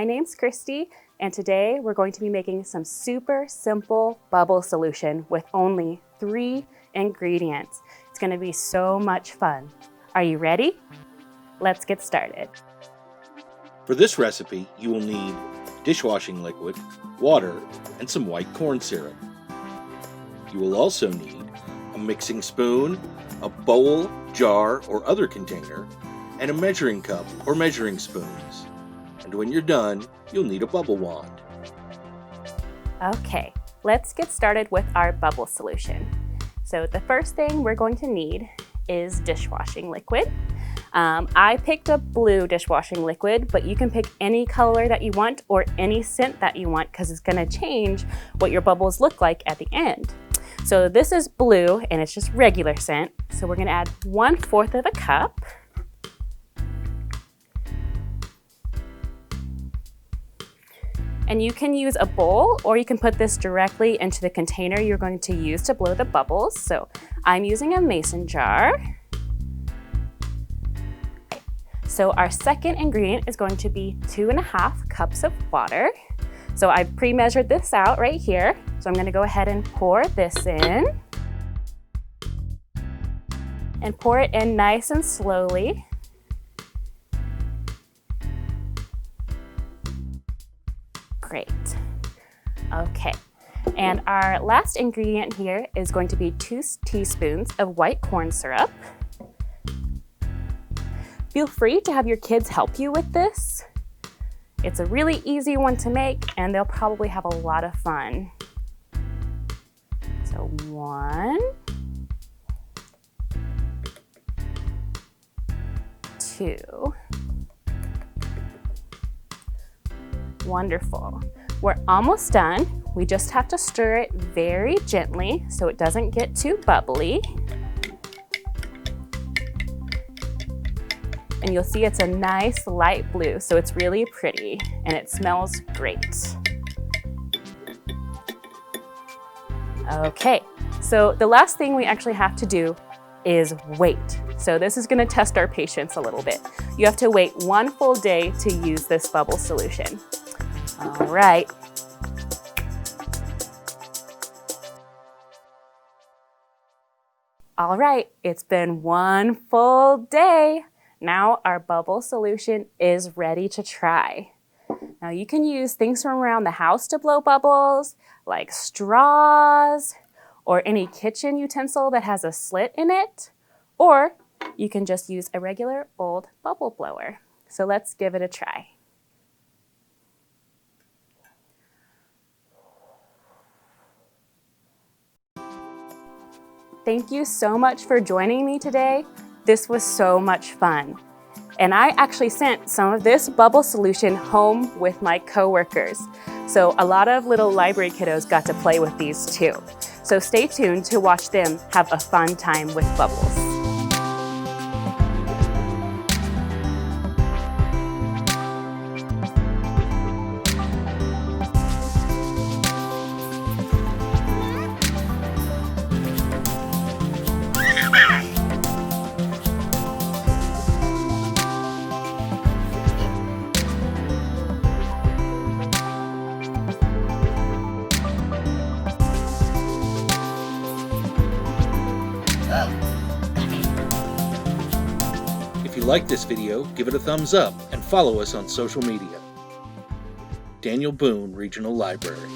My name's Christy, and today we're going to be making some super simple bubble solution with only 3 ingredients. It's going to be so much fun. Are you ready? Let's get started. For this recipe, you will need dishwashing liquid, water, and some white corn syrup. You will also need a mixing spoon, a bowl, jar, or other container, and a measuring cup or measuring spoons. And when you're done, you'll need a bubble wand. Okay, let's get started with our bubble solution. So the first thing we're going to need is dishwashing liquid. I picked a blue dishwashing liquid, but you can pick any color that you want or any scent that you want because it's going to change what your bubbles look like at the end. So this is blue and it's just regular scent. So we're going to add 1/4 of a cup. And you can use a bowl or you can put this directly into the container you're going to use to blow the bubbles. So I'm using a mason jar. So our second ingredient is going to be 2.5 cups of water. So I've pre-measured this out right here. So I'm going to go ahead and pour this in. And pour it in nice and slowly. Great. Okay. And our last ingredient here is going to be 2 teaspoons of white corn syrup. Feel free to have your kids help you with this. It's a really easy one to make and they'll probably have a lot of fun. So 1, 2. Wonderful. We're almost done. We just have to stir it very gently so it doesn't get too bubbly. And you'll see it's a nice light blue, so it's really pretty and it smells great. Okay, so the last thing we actually have to do is wait. So this is gonna test our patience a little bit. You have to wait 1 full day to use this bubble solution. All right. All right, it's been 1 full day. Now our bubble solution is ready to try. Now you can use things from around the house to blow bubbles, like straws, or any kitchen utensil that has a slit in it, or you can just use a regular old bubble blower. So let's give it a try. Thank you so much for joining me today. This was so much fun. And I actually sent some of this bubble solution home with my coworkers. So a lot of little library kiddos got to play with these too. So stay tuned to watch them have a fun time with bubbles. If you like this video, give it a thumbs up and follow us on social media. Daniel Boone Regional Library.